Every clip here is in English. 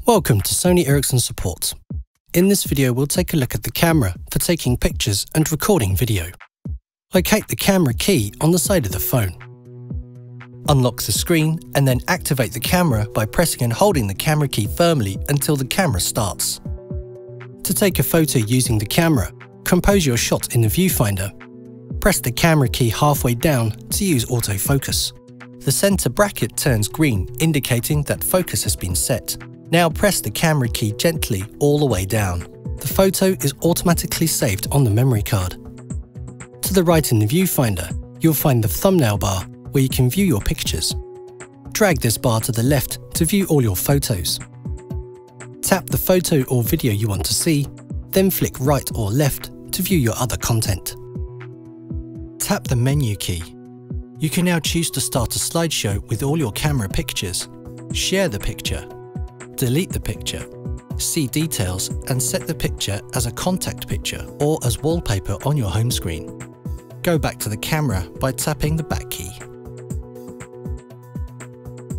Welcome to Sony Ericsson Support. In this video, we'll take a look at the camera for taking pictures and recording video. Locate the camera key on the side of the phone. Unlock the screen and then activate the camera by pressing and holding the camera key firmly until the camera starts. To take a photo using the camera, compose your shot in the viewfinder. Press the camera key halfway down to use autofocus. The center bracket turns green, indicating that focus has been set. Now press the camera key gently all the way down. The photo is automatically saved on the memory card. To the right in the viewfinder, you'll find the thumbnail bar where you can view your pictures. Drag this bar to the left to view all your photos. Tap the photo or video you want to see, then flick right or left to view your other content. Tap the menu key. You can now choose to start a slideshow with all your camera pictures, share the picture, delete the picture, see details and set the picture as a contact picture or as wallpaper on your home screen. Go back to the camera by tapping the back key.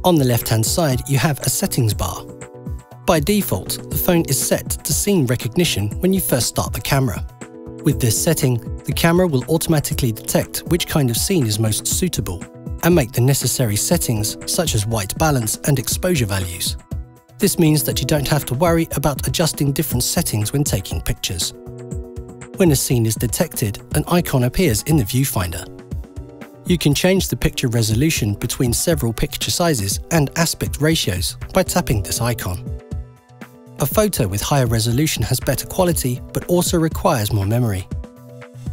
On the left-hand side, you have a settings bar. By default, the phone is set to scene recognition when you first start the camera. With this setting, the camera will automatically detect which kind of scene is most suitable and make the necessary settings such as white balance and exposure values. This means that you don't have to worry about adjusting different settings when taking pictures. When a scene is detected, an icon appears in the viewfinder. You can change the picture resolution between several picture sizes and aspect ratios by tapping this icon. A photo with higher resolution has better quality but also requires more memory.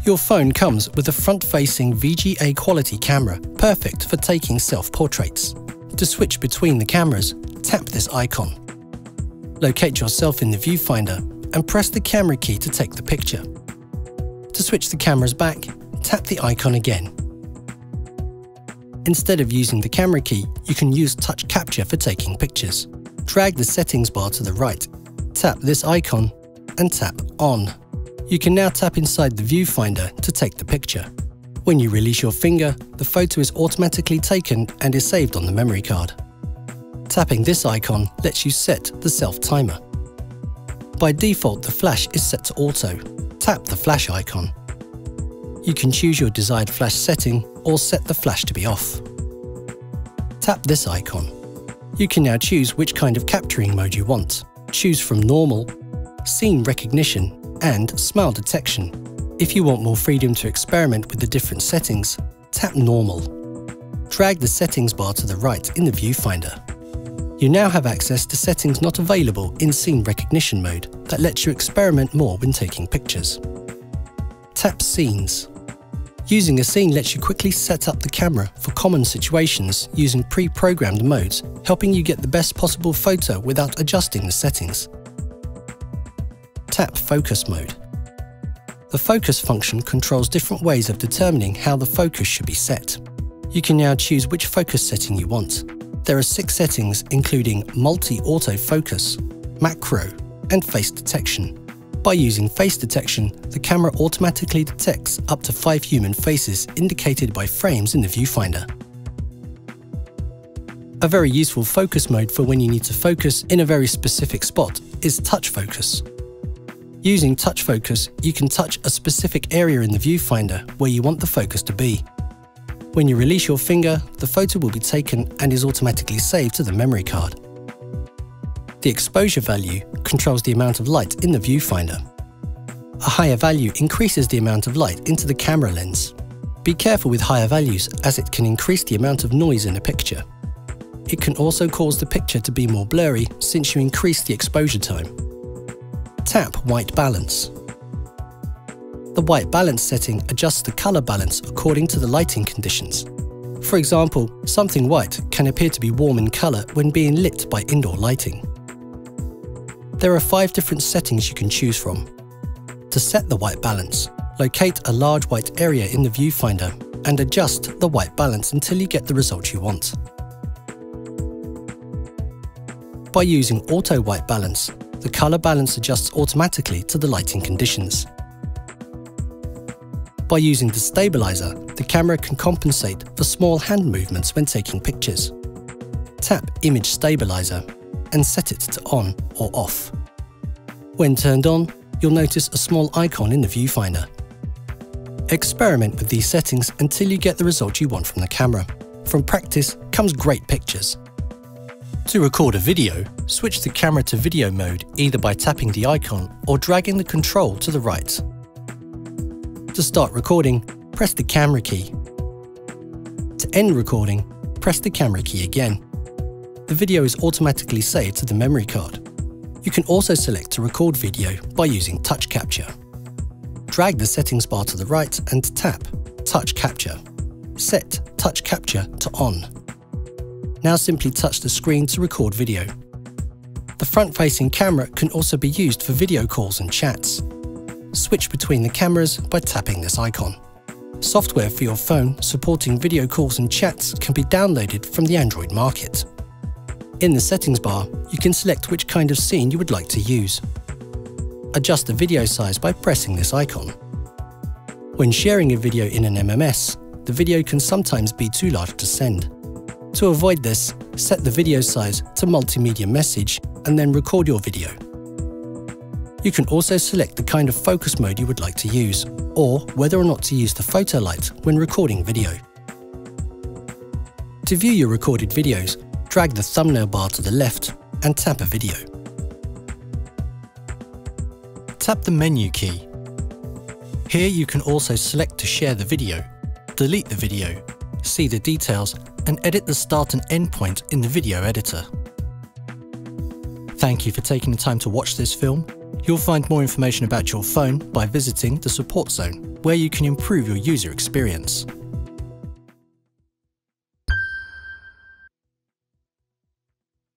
Your phone comes with a front-facing VGA quality camera, perfect for taking self-portraits. To switch between the cameras, tap this icon. Locate yourself in the viewfinder and press the camera key to take the picture. To switch the cameras back, tap the icon again. Instead of using the camera key, you can use touch capture for taking pictures. Drag the settings bar to the right, tap this icon and tap on. You can now tap inside the viewfinder to take the picture. When you release your finger, the photo is automatically taken and is saved on the memory card. Tapping this icon lets you set the self-timer. By default, the flash is set to auto. Tap the flash icon. You can choose your desired flash setting or set the flash to be off. Tap this icon. You can now choose which kind of capturing mode you want. Choose from normal, scene recognition, and smile detection. If you want more freedom to experiment with the different settings, tap normal. Drag the settings bar to the right in the viewfinder. You now have access to settings not available in scene recognition mode that lets you experiment more when taking pictures. Tap Scenes. Using a scene lets you quickly set up the camera for common situations using pre-programmed modes, helping you get the best possible photo without adjusting the settings. Tap Focus Mode. The focus function controls different ways of determining how the focus should be set. You can now choose which focus setting you want. There are 6 settings including multi-autofocus, macro, and face detection. By using face detection, the camera automatically detects up to 5 human faces indicated by frames in the viewfinder. A very useful focus mode for when you need to focus in a very specific spot is touch focus. Using touch focus, you can touch a specific area in the viewfinder where you want the focus to be. When you release your finger, the photo will be taken and is automatically saved to the memory card. The exposure value controls the amount of light in the viewfinder. A higher value increases the amount of light into the camera lens. Be careful with higher values as it can increase the amount of noise in a picture. It can also cause the picture to be more blurry since you increase the exposure time. Tap White Balance. The white balance setting adjusts the color balance according to the lighting conditions. For example, something white can appear to be warm in color when being lit by indoor lighting. There are 5 different settings you can choose from. To set the white balance, locate a large white area in the viewfinder and adjust the white balance until you get the result you want. By using Auto White Balance, the color balance adjusts automatically to the lighting conditions. By using the stabilizer, the camera can compensate for small hand movements when taking pictures. Tap Image Stabilizer. and set it to on or off. When turned on, you'll notice a small icon in the viewfinder. Experiment with these settings until you get the result you want from the camera. From practice comes great pictures. To record a video, switch the camera to video mode either by tapping the icon or dragging the control to the right. To start recording, press the camera key. To end recording, press the camera key again. The video is automatically saved to the memory card. You can also select to record video by using touch capture. Drag the settings bar to the right and tap Touch Capture. Set Touch Capture to on. Now simply touch the screen to record video. The front-facing camera can also be used for video calls and chats. Switch between the cameras by tapping this icon. Software for your phone supporting video calls and chats can be downloaded from the Android market. In the settings bar, you can select which kind of scene you would like to use. Adjust the video size by pressing this icon. When sharing a video in an MMS, the video can sometimes be too large to send. To avoid this, set the video size to multimedia message and then record your video. You can also select the kind of focus mode you would like to use, or whether or not to use the photo light when recording video. To view your recorded videos, drag the thumbnail bar to the left and tap a video. Tap the menu key. Here you can also select to share the video, delete the video, see the details, and edit the start and end point in the video editor. Thank you for taking the time to watch this film. You'll find more information about your phone by visiting the support zone, where you can improve your user experience.